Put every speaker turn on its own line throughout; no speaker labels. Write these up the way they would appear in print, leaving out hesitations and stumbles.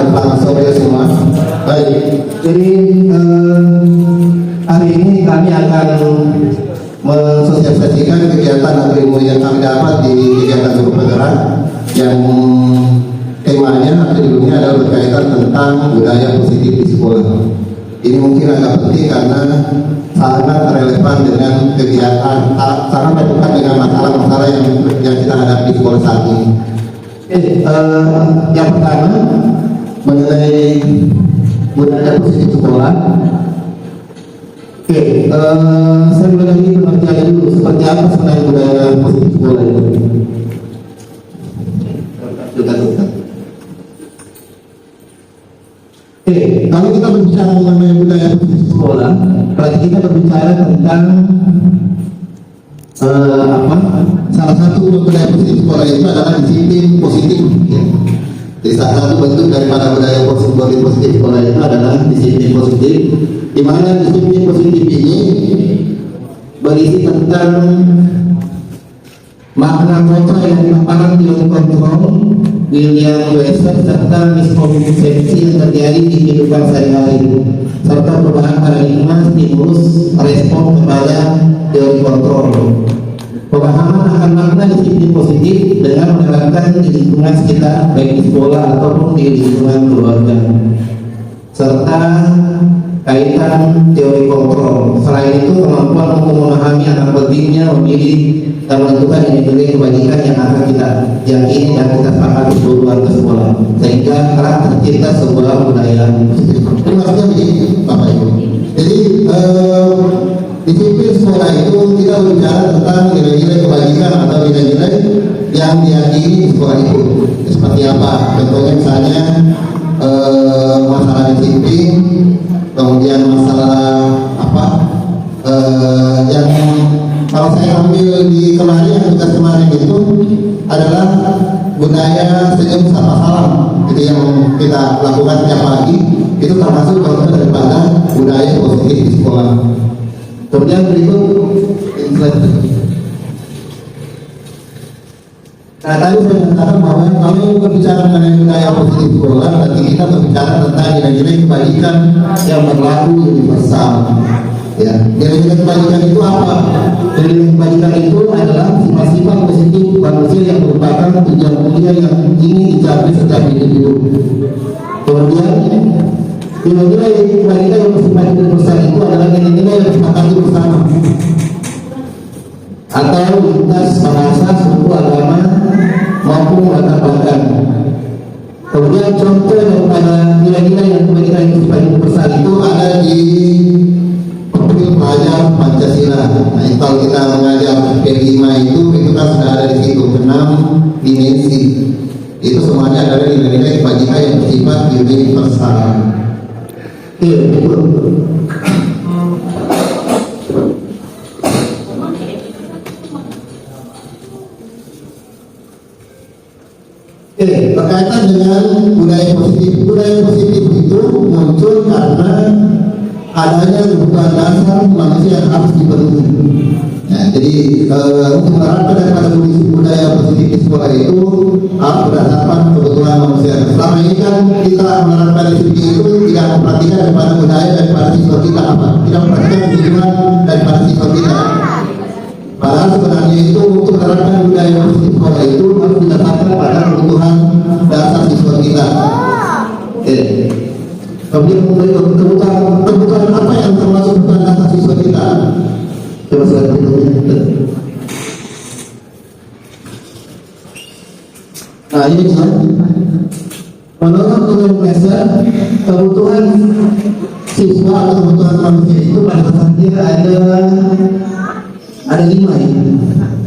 Selamat sore semua. Baik, jadi hari ini kami akan mensosialisasikan kegiatan atau ilmu yang kami dapat di kegiatan grup penggerak yang temanya atau judulnya adalah berkaitan tentang budaya positif di sekolah. Ini mungkin agak penting karena sangat relevan dengan kegiatan, sangat dekat dengan masalah-masalah yang kita hadapi di sekolah saat ini. Yang pertama mengenai budaya positif sekolah. Saya mulai ini pengertian dulu seperti apa sebenarnya budaya positif sekolah itu. Kalau kita berbicara mengenai budaya positif sekolah, berarti kita berbicara tentang salah satu budaya positif sekolah itu adalah disiplin positif. Ya. Jadi salah satu bentuk daripada budaya positif sekolah itu adalah disiplin positif, di mana disiplin positif ini berisi tentang makna kontra yang dipaparkan di kontrol William Webster serta miskonsepsi yang terjadi di kehidupan sehari-hari serta perubahan paradigma stimulus respon kepada teori kontrol. Pemahaman akan makna disiplin positif dengan menerapkan di lingkungan sekitar baik di sekolah ataupun di lingkungan keluarga serta kaitan teori kontrol. Selain itu kemampuan untuk memahami akan pentingnya memilih dan menentukan nilai kebajikan yang akan kita yakini dan kita sepakati seluruh warga sekolah sehingga telah tercipta sebuah budaya positif. Ini maksudnya begini Bapak Ibu. Jadi disiplin sekolah itu kita berbicara tentang nilai-nilai kebajikan atau nilai-nilai yang diyakini di sekolah itu. Seperti apa? Contohnya misalnya masalah disiplin, kemudian masalah yang kalau saya ambil di kemarin, tugas kemarin itu adalah budaya senyum sapa salam. Jadi yang kita lakukan tiap pagi itu termasuk bagian daripada budaya positif di sekolah. Kemudian berikut, nah tadi saya mengatakan bahwa kalau berbicara mengenai budaya positif sekolah, berarti kita berbicara tentang nilai-nilai kebajikan yang berlaku universal. Ya, nilai-nilai kebajikan itu apa? Nilai-nilai kebajikan itu adalah sifat-sifat positif manusia yang merupakan tujuan mulia yang ingin dicapai setiap individu. Kemudian nilai-nilai kebajikan yang bersifat universal itu adalah nilai-nilai yang disepakati bersama atau lintas bahasa, suku, agama maupun latar belakang. Kemudian contoh daripada nilai-nilai yang kebajikan yang bersifat universal itu ada di pelajar Pancasila. Nah, kalau kita mengajar P5 itu kan sudah ada di situ 6 dimensi. Itu semuanya adalah nilai-nilai kebajikan yang bersifat universal. Berkaitan dengan budaya positif itu muncul karena adanya kebutuhan dasar manusia yang harus dipenuhi. Ya, jadi untuk menerapkan daripada budaya positif di sekolah itu harus berdasarkan kebutuhan manusia. Selama ini kan kita menerapkan disiplin itu tidak memperhatikan daripada budaya daripada siswa kita tidak memperhatikan kebutuhan daripada siswa kita. Padahal sebenarnya itu untuk menerapkan budaya positif sekolah itu harus berdasarkan pada kebutuhan dasar siswa kita. Kemudian kebutuhan apa yang termasuk kebutuhan dasar siswa kita? Coba slide berikutnya. Nah ini bisa. Menurut William Webster, kebutuhan siswa atau kebutuhan manusia itu pada dasarnya ada 5 ya.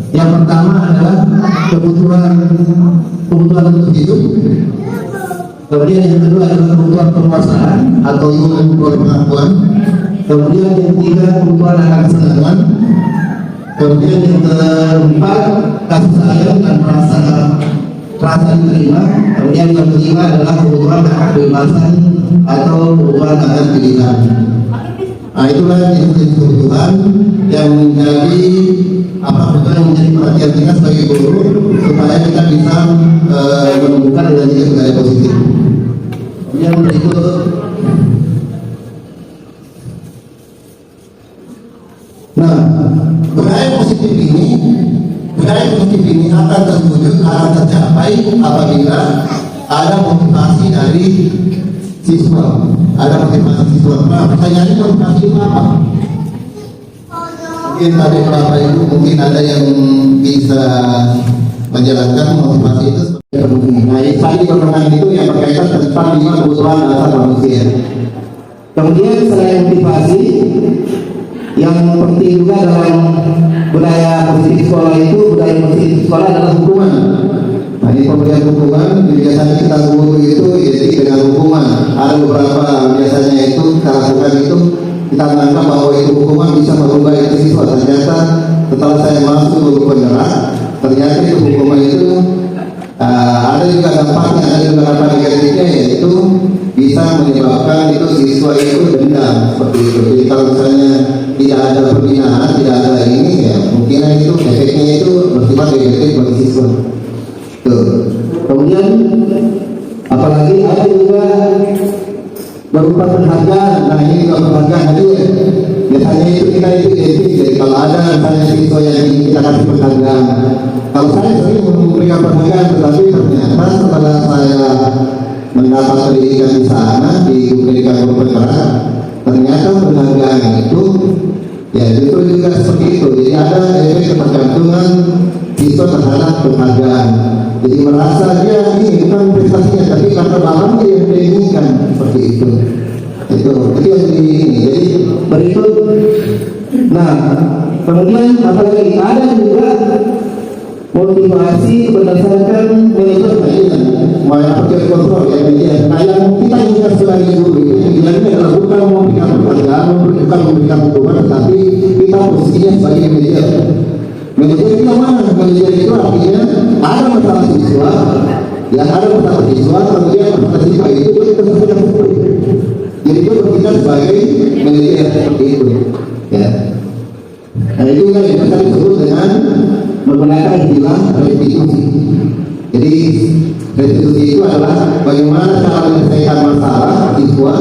Yang pertama adalah kebutuhan untuk hidup. Kemudian yang kedua adalah kebutuhan penguasaan atau ilmu pengetahuan. Kemudian yang ketiga kebutuhan akan kesenangan. Kemudian yang keempat kasih sayang dan rasa diterima. Kemudian yang kelima adalah kebutuhan akan kebebasan atau kebutuhan akan pilihan. Nah itulah jenis kebutuhan yang menjadi menjadi perhatian kita sebagai guru supaya kita bisa menemukan nilai-nilai budaya positif. Kemudian berikut, nah, budaya positif ini akan terwujud, akan tercapai apabila ada motivasi dari siswa. Ada motivasi siswa. Nah, pertanyaannya motivasi itu apa? Mungkin tadi Bapak Ibu mungkin ada yang bisa menjelaskan motivasi itu. Nah, tadi pertanyaan itu yang berkaitan tentang 5 kebutuhan dasar manusia. Kemudian selain motivasi, yang penting juga dalam budaya positif sekolah itu, budaya positif sekolah adalah hukuman. Nah, ini pemberian hukuman, biasanya kita guru itu identik dengan hukuman. Ada beberapa biasanya itu kita lakukan itu, kita menganggap bahwa itu hukuman bisa merubah itu siswa. Ternyata setelah saya masuk guru penggerak, ternyata itu hukuman itu ada juga dampaknya, ada juga dampak negatifnya, yaitu bisa menyebabkan itu siswa itu dendam seperti itu. Jadi kalau misalnya tidak ada pembinaan, tidak ada ini, ya mungkin itu efeknya itu bersifat negatif bagi siswa. Tuh. Kemudian apalagi ada juga berupa penghargaan. Nah, ini juga penghargaan hadir. Biasanya itu kita itu identik. Jadi kalau ada misalnya siswa yang ingin kita kasih penghargaan, kalau saya sering memberikan penghargaan, tetapi ternyata setelah saya mendapat pendidikan di sana di pendidikan berpenggerak, ternyata penghargaan itu ya justru juga seperti itu. Jadi ada efek ketergantungan siswa terhadap penghargaan. Jadi merasa dia ini bukan prestasinya, tapi karena bahannya yang dia inginkan, seperti itu. Itu yang ini. Jadi berikut. Nah, kemudian apalagi ada juga motivasi berdasarkan manajemen, manajemen kontrol ya. Nah, yang kita inginkan sebagai guru itu adalah bukan memberikan penghargaan, bukan memberikan hukuman, tetapi kita posisinya sebagai manajer. Manajer itu mana? Manajer itu artinya ada masalah siswa, yang ada masalah siswa, kemudian masalah siswa itu kita sudah hukum. Jadi itu kita sebagai manajer seperti itu. Ya. Nah, itu kan yang kita disebut dengan menggunakan istilah restitusi. Jadi restitusi itu adalah bagaimana cara menyelesaikan masalah siswa,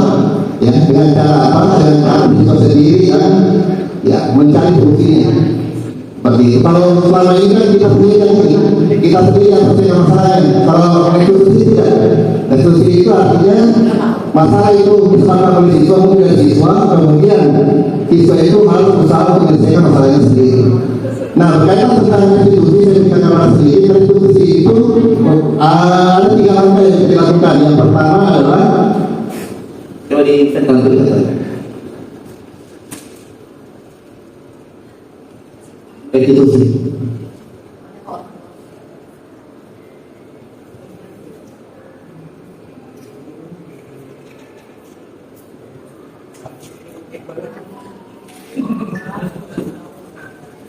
ya, dengan cara apa? Dengan cara siswa sendiri ya mencari solusinya. Seperti itu. Kalau selama ini kan kita sendiri yang selesaikan masalahnya. Kalau restitusi tidak. Restitusi itu artinya masalah itu disepakati oleh siswa maupun siswa, kemudian siswa itu harus berusaha untuk menyelesaikan masalahnya sendiri. Nah, berkaitan tentang restitusi, saya berikan sendiri. Restitusi itu ada 3 langkah yang kita lakukan. Yang pertama adalah coba diingatkan dulu. Restitusi.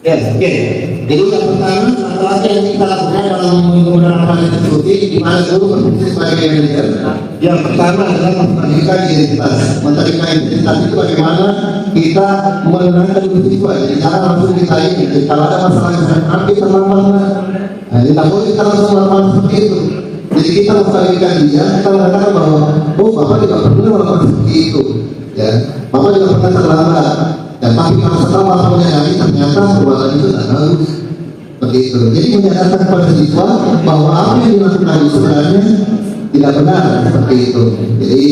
Ya, oke. Jadi yang pertama adalah yang kita lakukan dalam menggunakan restitusi, di mana guru berfungsi sebagai manajer. Yang pertama adalah menentukan identitas. Menentukan identitas itu bagaimana kita menenangkan siswa. Jadi cara langsung kita ini. Jadi kalau ada masalah yang kita lakukan, tidak boleh kita langsung melakukan seperti itu. Jadi kita mengklarifikkan dia, kita mengatakan bahwa Bapak tidak pernah melakukan seperti itu. Ya, Bapak tidak pernah terlambat. Dan tapi kalau setelah Bapak menyadari ternyata perbuatan itu tidak bagus. Seperti itu. Jadi menyadarkan kepada siswa bahwa apa yang dilakukan itu sebenarnya tidak benar, seperti itu. Jadi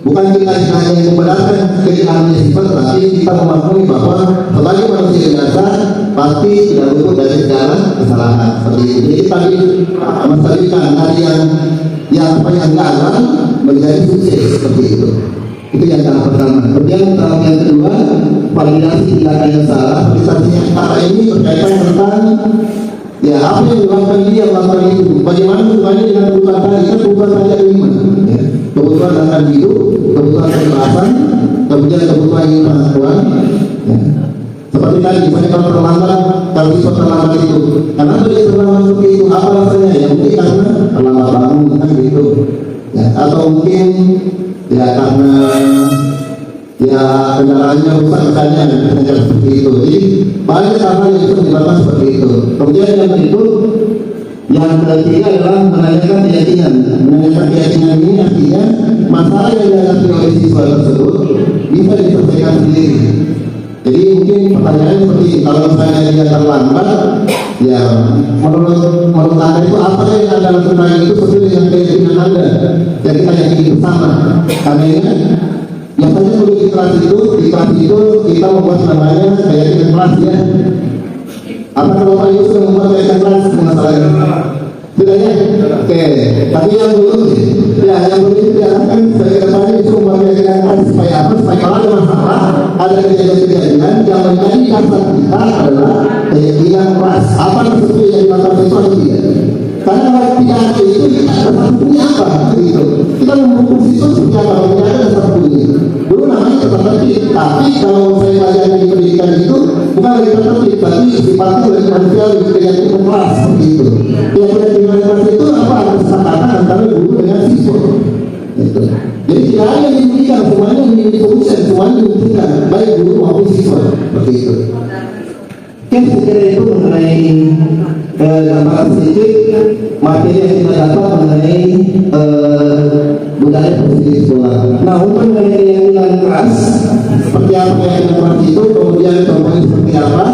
bukan kita hanya membenarkan kesalahan siswa, tetapi kita memahami bahwa sebagai manusia biasa pasti tidak luput dari segala kesalahan. Seperti itu. Jadi tadi menjadikan dari yang gagal menjadi sukses, seperti itu. Itu yang pertama. Kemudian tahap yang kedua, validasi tindakan yang salah. Validasi yang salah ini berkaitan tentang ya apa yang dilakukan dia melakukan itu. Bagaimana sebenarnya dengan kebutuhan tadi, itu kebutuhan saja iman. Ya. Kebutuhan akan hidup, kebutuhan keikhlasan, kemudian kebutuhan pengetahuan. Ya. Seperti tadi, misalnya kalau terlambat, kalau siswa terlambat itu, kenapa dia terlambat seperti itu? Apa alasannya? Ya mungkin karena terlambat bangun, kan gitu. Ya. Atau mungkin ya karena ya kendaraannya rusak misalnya seperti itu. Jadi banyak hal yang bisa dilakukan seperti itu. Kemudian yang berikut, yang ketiga adalah menanyakan keyakinan. Menanyakan keyakinan ini artinya
masalah yang dihadapi oleh siswa tersebut bisa diselesaikan sendiri. Jadi mungkin pertanyaannya seperti ini, kalau misalnya dia terlambat, ya menurut Anda itu apa yang Anda lakukan itu sesuai dengan keyakinan Anda, dan kita yakini bersama. Karena ini biasanya kalau di kelas itu kita membuat namanya keyakinan kelas ya. Apa kalau Pak Yusuf sudah membuat keyakinan kelas masalahnya? Sudah ya? Oke. Tapi yang belum diarahkan sebagai depannya itu membuat keyakinan kelas supaya apa? Supaya kalau ada masalah, ada kejadian-kejadian yang menjadi dasar kita adalah keyakinan kelas. Apa sesuatu yang dilakukan sesuatu tidak? Karena kalau tidak ada itu dasar punya apa? Gitu. Kita membukuh siswa seperti apa? Tidak ada dasar punya. Dulu namanya tetap tertib, tapi kalau saya belajar di pendidikan itu bukan lagi tertib, tapi sifatnya lebih manusiawi, keyakinan kelas seperti itu. Keyakinan kelas itu apa? Ada kesepakatan antara guru dengan siswa. Gitu. Jadi tidak ada yang diberikan, semuanya difokuskan, semuanya diberikan, baik guru maupun siswa, seperti itu.
Oke, sekira itu mengenai gambaran sedikit materi yang kita dapat mengenai budaya positif sekolah. Nah, untuk mengenai keyakinan keras,
Seperti apa yang keras itu, kemudian contohnya seperti apa?